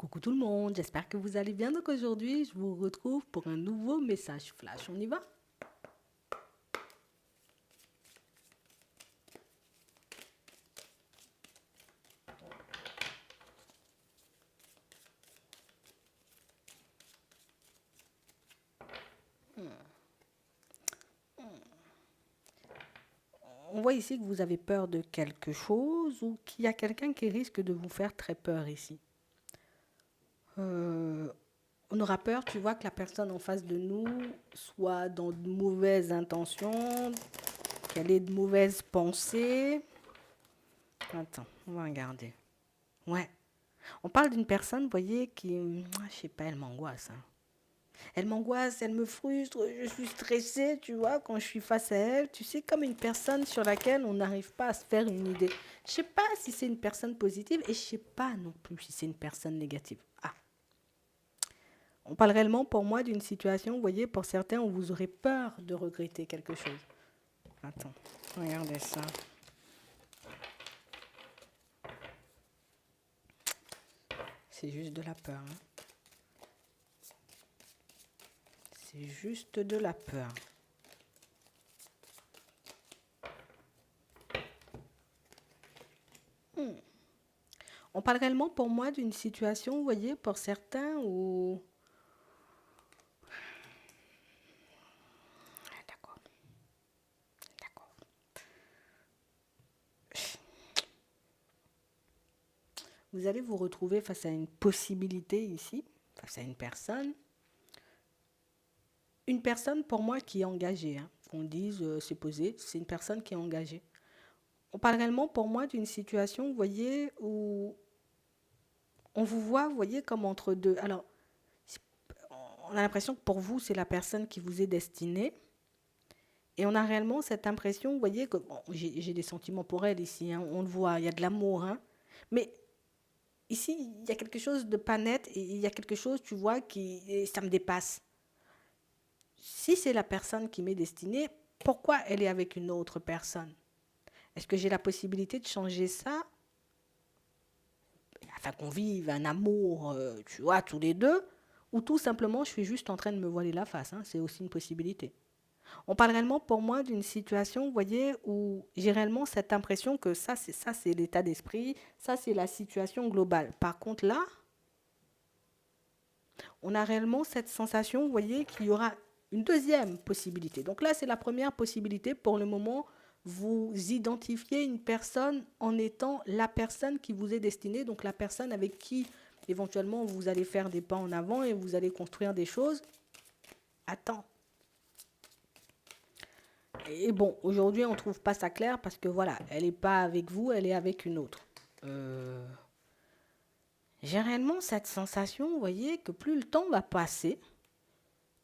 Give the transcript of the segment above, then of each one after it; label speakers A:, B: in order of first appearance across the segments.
A: Coucou tout le monde, j'espère que vous allez bien. Donc aujourd'hui, je vous retrouve pour un nouveau message flash. On y va? On voit ici que vous avez peur de quelque chose ou qu'il y a quelqu'un qui risque de vous faire très peur ici. On aura peur, tu vois, que la personne en face de nous soit dans de mauvaises intentions, qu'elle ait de mauvaises pensées. Attends, on va regarder. Ouais. On parle d'une personne, vous voyez, qui, je sais pas, elle m'angoisse, hein. Elle m'angoisse, elle me frustre, je suis stressée, tu vois, quand je suis face à elle. Tu sais, comme une personne sur laquelle on n'arrive pas à se faire une idée. Je sais pas si c'est une personne positive et je sais pas non plus si c'est une personne négative. Ah, on parle réellement pour moi d'une situation, vous voyez, pour certains, où vous aurez peur de regretter quelque chose. Attends, regardez ça. C'est juste de la peur, hein. C'est juste de la peur. On parle réellement pour moi d'une situation, vous voyez, pour certains où... Ah, d'accord, d'accord. Vous allez vous retrouver face à une possibilité ici, face à une personne. Une personne pour moi qui est engagée, hein. Qu'on dise, c'est posé, c'est une personne qui est engagée. On parle réellement pour moi d'une situation, vous voyez, où on vous voit, vous voyez, comme entre deux. Alors, on a l'impression que pour vous, c'est la personne qui vous est destinée. Et on a réellement cette impression, vous voyez, que bon, j'ai des sentiments pour elle ici, hein, on le voit, il y a de l'amour, hein. Mais ici, il y a quelque chose de pas net et il y a quelque chose, tu vois, qui ça me dépasse. Si c'est la personne qui m'est destinée, pourquoi elle est avec une autre personne? Est-ce que j'ai la possibilité de changer ça afin qu'on vive un amour, tu vois, tous les deux? Ou tout simplement, je suis juste en train de me voiler la face, hein, c'est aussi une possibilité. On parle réellement pour moi d'une situation, vous voyez, où j'ai réellement cette impression que ça, c'est l'état d'esprit, ça, c'est la situation globale. Par contre, là, on a réellement cette sensation, vous voyez, qu'il y aura une deuxième possibilité. Donc là, c'est la première possibilité. Pour le moment, vous identifiez une personne en étant la personne qui vous est destinée, donc la personne avec qui éventuellement vous allez faire des pas en avant et vous allez construire des choses. Attends. Et bon, aujourd'hui, on ne trouve pas ça clair parce que voilà, elle n'est pas avec vous, elle est avec une autre. Euh, J'ai réellement cette sensation, vous voyez, que plus le temps va passer,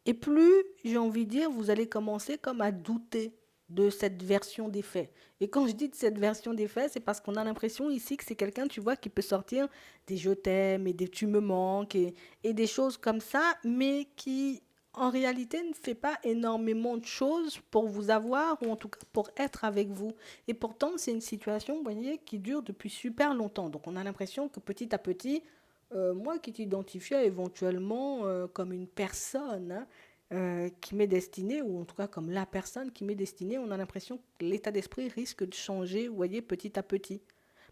A: et plus, j'ai envie de dire, vous allez commencer comme à douter de cette version des faits. Et quand je dis de cette version des faits, c'est parce qu'on a l'impression ici que c'est quelqu'un, tu vois, qui peut sortir des je t'aime et des tu me manques et des choses comme ça, mais qui en réalité ne fait pas énormément de choses pour vous avoir ou en tout cas pour être avec vous. Et pourtant, c'est une situation, vous voyez, qui dure depuis super longtemps. Donc on a l'impression que petit à petit, moi qui t'identifiais éventuellement comme une personne, hein, qui m'est destinée, ou en tout cas comme la personne qui m'est destinée, on a l'impression que l'état d'esprit risque de changer, vous voyez, petit à petit.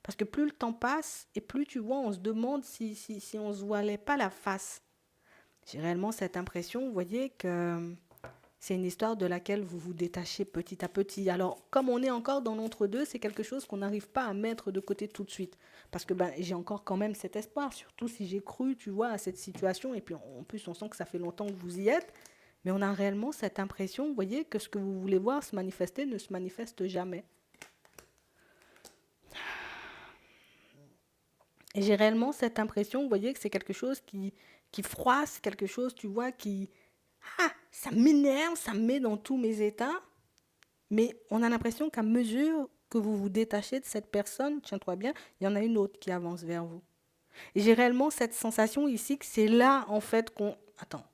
A: Parce que plus le temps passe, et plus tu vois, on se demande si on ne se voilait pas la face. J'ai réellement cette impression, vous voyez, que c'est une histoire de laquelle vous vous détachez petit à petit. Alors, comme on est encore dans l'entre-deux, c'est quelque chose qu'on n'arrive pas à mettre de côté tout de suite. Parce que ben, j'ai encore quand même cet espoir, surtout si j'ai cru, tu vois, à cette situation. Et puis, en plus, on sent que ça fait longtemps que vous y êtes. Mais on a réellement cette impression, vous voyez, que ce que vous voulez voir se manifester ne se manifeste jamais. Et j'ai réellement cette impression, vous voyez, que c'est quelque chose qui froisse, quelque chose, tu vois, qui... Ah, ça m'énerve, ça me met dans tous mes états. Mais on a l'impression qu'à mesure que vous vous détachez de cette personne, tiens-toi bien, il y en a une autre qui avance vers vous. Et j'ai réellement cette sensation ici que c'est là, en fait, qu'on... Attends.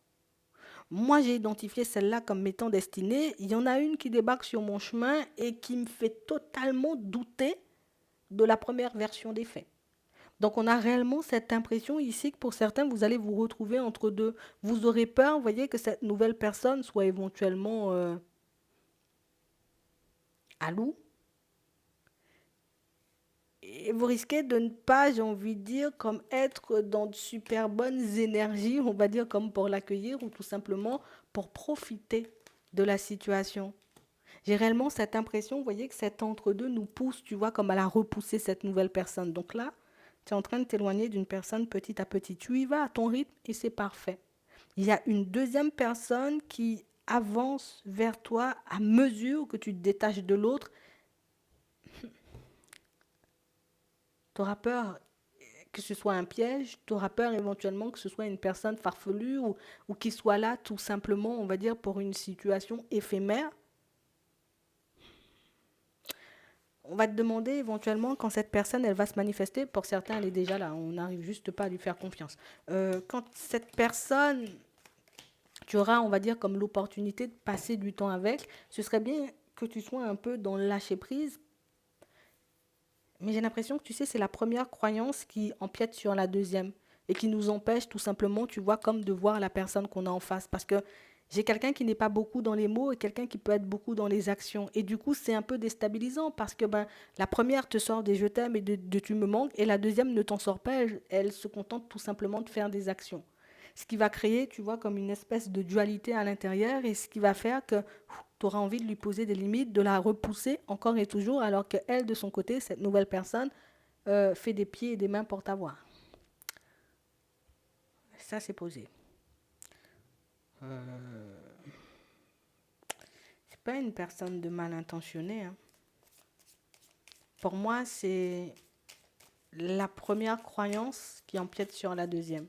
A: Moi, j'ai identifié celle-là comme m'étant destinée. Il y en a une qui débarque sur mon chemin et qui me fait totalement douter de la première version des faits. Donc, on a réellement cette impression ici que pour certains, vous allez vous retrouver entre deux. Vous aurez peur, vous voyez, que cette nouvelle personne soit éventuellement à loup. Et vous risquez de ne pas, j'ai envie de dire, comme être dans de super bonnes énergies, on va dire, comme pour l'accueillir ou tout simplement pour profiter de la situation. J'ai réellement cette impression, vous voyez, que cet entre-deux nous pousse, tu vois, comme à la repousser cette nouvelle personne. Donc là, tu es en train de t'éloigner d'une personne petit à petit. Tu y vas à ton rythme et c'est parfait. Il y a une deuxième personne qui avance vers toi à mesure que tu te détaches de l'autre. Tu auras peur que ce soit un piège, tu auras peur éventuellement que ce soit une personne farfelue ou qui soit là tout simplement, on va dire, pour une situation éphémère. On va te demander éventuellement quand cette personne elle va se manifester. Pour certains, elle est déjà là. On n'arrive juste pas à lui faire confiance. Quand cette personne, tu auras, on va dire, comme l'opportunité de passer du temps avec, ce serait bien que tu sois un peu dans le lâcher prise. Mais j'ai l'impression que tu sais, c'est la première croyance qui empiète sur la deuxième et qui nous empêche tout simplement, tu vois, comme de voir la personne qu'on a en face. Parce que j'ai quelqu'un qui n'est pas beaucoup dans les mots et quelqu'un qui peut être beaucoup dans les actions. Et du coup, c'est un peu déstabilisant parce que ben, la première te sort des je t'aime et de tu me manques et la deuxième ne t'en sort pas. Elle se contente tout simplement de faire des actions. Ce qui va créer, tu vois, comme une espèce de dualité à l'intérieur et ce qui va faire que tu auras envie de lui poser des limites, de la repousser encore et toujours, alors qu'elle, de son côté, cette nouvelle personne, fait des pieds et des mains pour t'avoir. Ça, c'est posé. C'est pas une personne de mal intentionnée, hein. Pour moi, c'est la première croyance qui empiète sur la deuxième.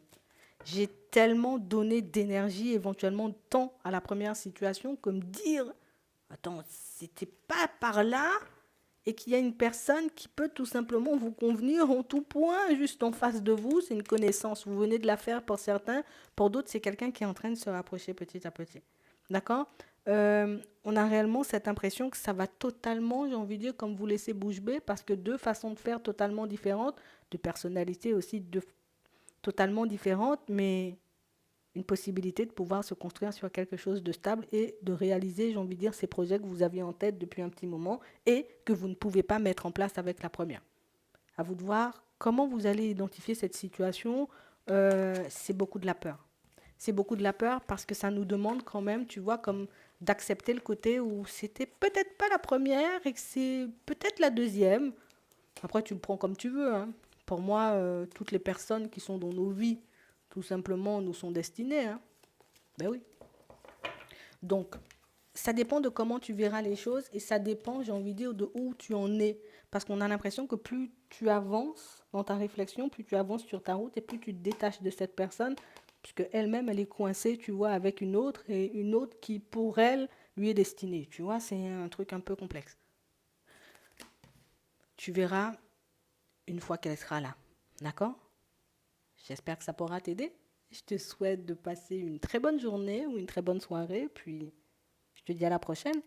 A: J'ai tellement donné d'énergie, éventuellement de temps à la première situation, comme dire, attends, c'était pas par là, et qu'il y a une personne qui peut tout simplement vous convenir en tout point, juste en face de vous, c'est une connaissance, vous venez de la faire pour certains, pour d'autres c'est quelqu'un qui est en train de se rapprocher petit à petit. D'accord. On a réellement cette impression que ça va totalement, j'ai envie de dire, comme vous laisser bouche bée, parce que deux façons de faire totalement différentes, de personnalités aussi totalement différentes, mais une possibilité de pouvoir se construire sur quelque chose de stable et de réaliser, j'ai envie de dire, ces projets que vous aviez en tête depuis un petit moment et que vous ne pouvez pas mettre en place avec la première. À vous de voir comment vous allez identifier cette situation. C'est beaucoup de la peur. C'est beaucoup de la peur parce que ça nous demande quand même, tu vois, comme d'accepter le côté où c'était peut-être pas la première et que c'est peut-être la deuxième. Après, tu le prends comme tu veux, hein. Pour moi, toutes les personnes qui sont dans nos vies, tout simplement, nous sont destinées, hein. Ben oui. Donc, ça dépend de comment tu verras les choses et ça dépend, j'ai envie de dire, de où tu en es. Parce qu'on a l'impression que plus tu avances dans ta réflexion, plus tu avances sur ta route et plus tu te détaches de cette personne, puisque elle-même, elle est coincée, tu vois, avec une autre et une autre qui, pour elle, lui est destinée. Tu vois, c'est un truc un peu complexe. Tu verras une fois qu'elle sera là. D'accord? J'espère que ça pourra t'aider. Je te souhaite de passer une très bonne journée ou une très bonne soirée, puis je te dis à la prochaine.